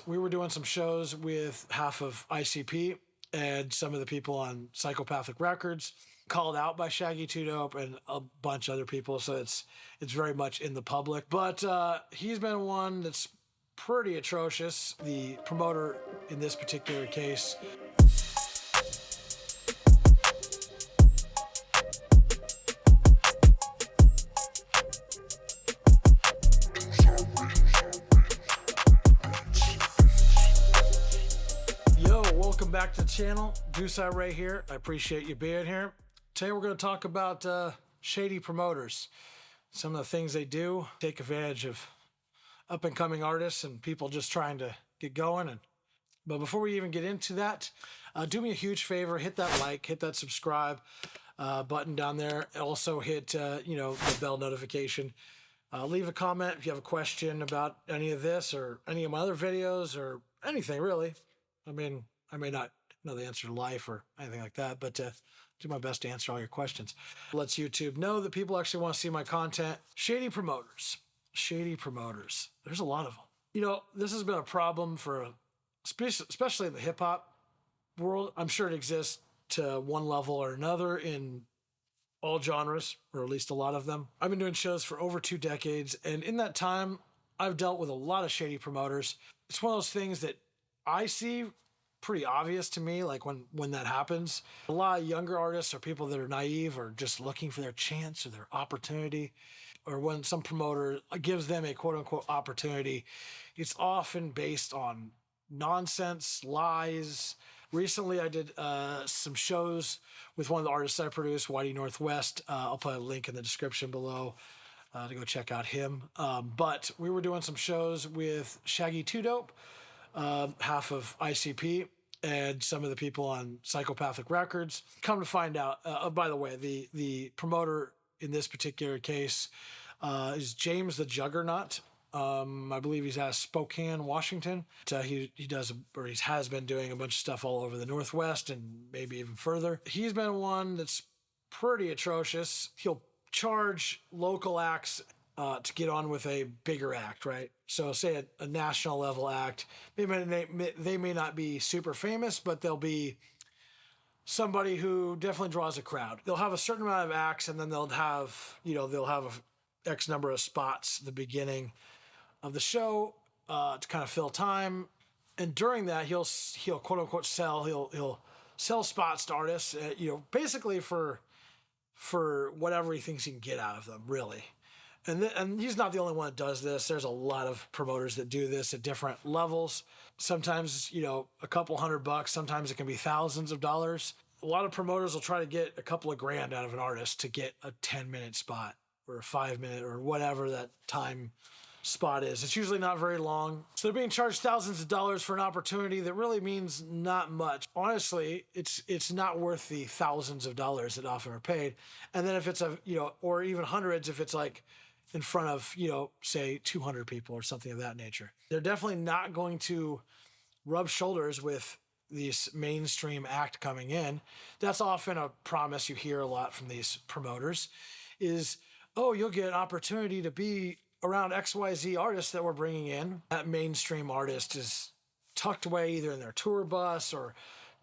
We were doing some shows with half of ICP, and some of the people on Psychopathic Records called out by Shaggy 2 Dope and a bunch of other people. So it's very much in the public. But he's been one that's pretty atrocious. The promoter in this particular case. Welcome back to the channel. Duce Ray here. I appreciate you being here. Today we're going to talk about shady promoters. Some of the things they do, take advantage of up-and-coming artists and people just trying to get going. But before we even get into that, do me a huge favor. Hit that like, hit that subscribe button down there. Also hit the bell notification. Leave a comment if you have a question about any of this or any of my other videos or anything really. I mean, I may not know the answer to life or anything like that, but do my best to answer all your questions. Lets YouTube know that people actually want to see my content. Shady promoters. Shady promoters. There's a lot of them. You know, this has been a problem for, especially in the hip-hop world. I'm sure it exists to one level or another in all genres, or at least a lot of them. I've been doing shows for over 2 decades, and in that time, I've dealt with a lot of shady promoters. It's one of those things that I see pretty obvious to me, like when that happens. A lot of younger artists or people that are naive or just looking for their chance or their opportunity, or when some promoter gives them a quote-unquote opportunity, it's often based on nonsense, lies. Recently, I did some shows with one of the artists I produced, Whitey Northwest. I'll put a link in the description below to go check out him. But we were doing some shows with Shaggy 2 Dope, half of ICP, and some of the people on Psychopathic Records. Come to find out, by the way, the promoter in this particular case is James the Juggernaut. I believe he's out of Spokane, Washington. He does, or he has been doing a bunch of stuff all over the Northwest and maybe even further. He's been one that's pretty atrocious. He'll charge local acts to get on with a bigger act, right? So say a national level act, they may not be super famous, but they'll be somebody who definitely draws a crowd. They'll have a certain amount of acts, and then they'll have X number of spots at the beginning of the show to kind of fill time. And during that, he'll quote unquote he'll sell spots to artists, basically for whatever he thinks he can get out of them, really. And he's not the only one that does this. There's a lot of promoters that do this at different levels. Sometimes, a couple $100. Sometimes it can be thousands of dollars. A lot of promoters will try to get a couple of grand out of an artist to get a 10-minute spot or a 5-minute or whatever that time spot is. It's usually not very long. So they're being charged thousands of dollars for an opportunity that really means not much. Honestly, it's not worth the thousands of dollars that often are paid. And then if it's or even hundreds, if it's like in front of, say 200 people or something of that nature. They're definitely not going to rub shoulders with this mainstream act coming in. That's often a promise you hear a lot from these promoters is, oh, you'll get an opportunity to be around XYZ artists that we're bringing in. That mainstream artist is tucked away either in their tour bus or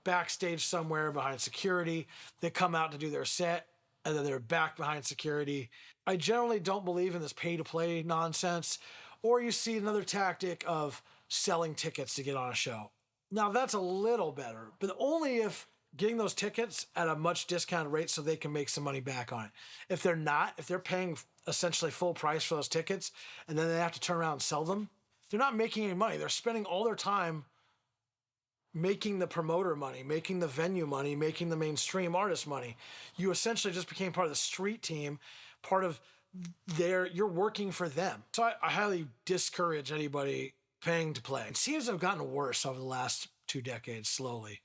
backstage somewhere behind security. They come out to do their set, and then they're back behind security. I generally don't believe in this pay-to-play nonsense, or you see another tactic of selling tickets to get on a show. Now, that's a little better, but only if getting those tickets at a much discounted rate so they can make some money back on it. If they're paying essentially full price for those tickets, and then they have to turn around and sell them, they're not making any money. They're spending all their time making the promoter money, making the venue money, making the mainstream artist money. You essentially just became part of the street team, part of you're working for them. So I highly discourage anybody paying to play. It seems to have gotten worse over the last 2 decades, slowly.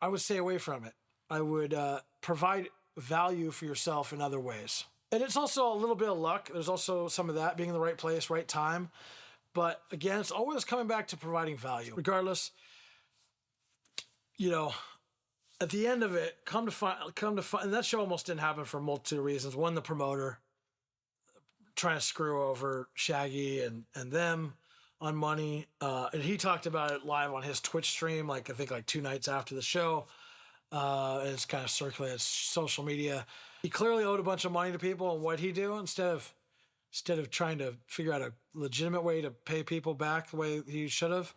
I would stay away from it. I would provide value for yourself in other ways. And it's also a little bit of luck. There's also some of that, being in the right place, right time. But again, it's always coming back to providing value. Regardless, at the end of it, come to find, and that show almost didn't happen for a multitude of reasons. One, the promoter trying to screw over Shaggy and them. on money. And he talked about it live on his Twitch stream, like I think like 2 nights after the show. And it's kind of circulated social media. He clearly owed a bunch of money to people, and what'd he do instead of trying to figure out a legitimate way to pay people back the way he should have?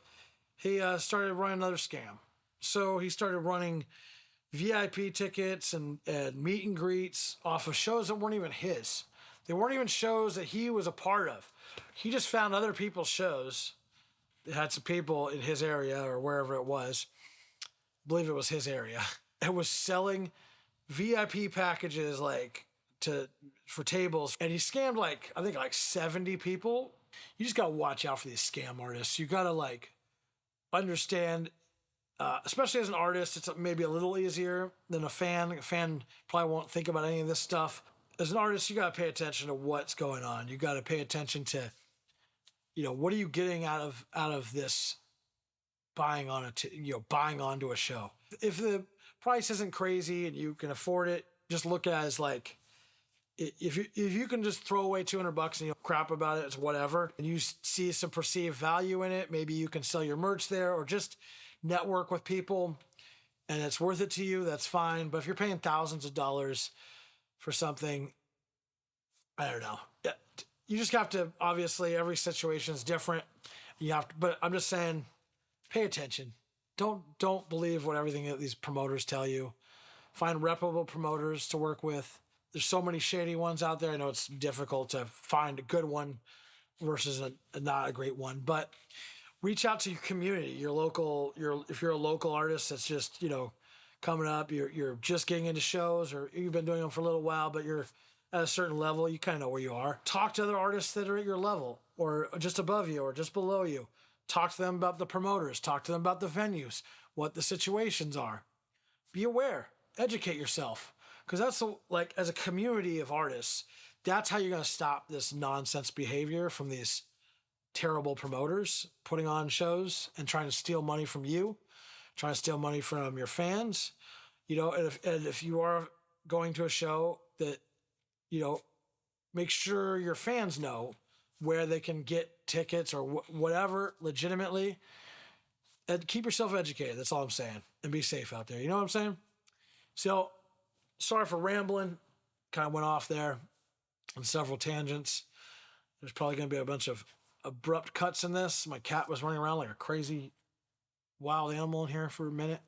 He started running another scam. So he started running VIP tickets and meet and greets off of shows that weren't even his. They weren't even shows that he was a part of. He just found other people's shows. It had some people in his area or wherever it was. I believe it was his area. It was selling VIP packages for tables. And he scammed I think 70 people. You just got to watch out for these scam artists. You got to understand, especially as an artist, it's maybe a little easier than a fan. A fan probably won't think about any of this stuff. As an artist, you got to pay attention to what's going on. You got to pay attention to, what are you getting out of this buying onto a show. If the price isn't crazy and you can afford it, just look at it as if you can just throw away $200 and crap about it, it's whatever, and you see some perceived value in it, maybe you can sell your merch there or just network with people and it's worth it to you, that's fine. But if you're paying thousands of dollars for something, I don't know. You just have to, obviously every situation is different. But I'm just saying, pay attention. Don't believe what everything that these promoters tell you. Find reputable promoters to work with. There's so many shady ones out there. I know it's difficult to find a good one versus not a great one, but reach out to your community, if you're a local artist that's just, coming up, you're just getting into shows, or you've been doing them for a little while, but you're at a certain level, you kind of know where you are. Talk to other artists that are at your level or just above you or just below you. Talk to them about the promoters. Talk to them about the venues, what the situations are. Be aware. Educate yourself. Because that's as a community of artists, that's how you're going to stop this nonsense behavior from these terrible promoters putting on shows and trying to steal money from you, trying to steal money from your fans. And if you are going to a show, that, make sure your fans know where they can get tickets or whatever legitimately, and keep yourself educated. That's all I'm saying. And be safe out there. You know what I'm saying? So sorry for rambling. Kind of went off there on several tangents. There's probably going to be a bunch of abrupt cuts in this. My cat was running around like a crazy wild animal in here for a minute.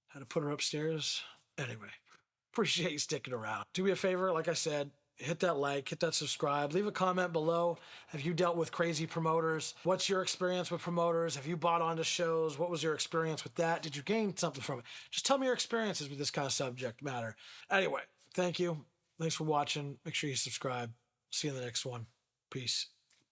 Had to put her upstairs. Anyway, appreciate you sticking around. Do me a favor, like I said, hit that like, hit that subscribe, leave a comment below. Have you dealt with crazy promoters? What's your experience with promoters? Have you bought onto shows? What was your experience with that? Did you gain something from it? Just tell me your experiences with this kind of subject matter. Anyway, thank you. Thanks for watching. Make sure you subscribe. See you in the next one. Peace.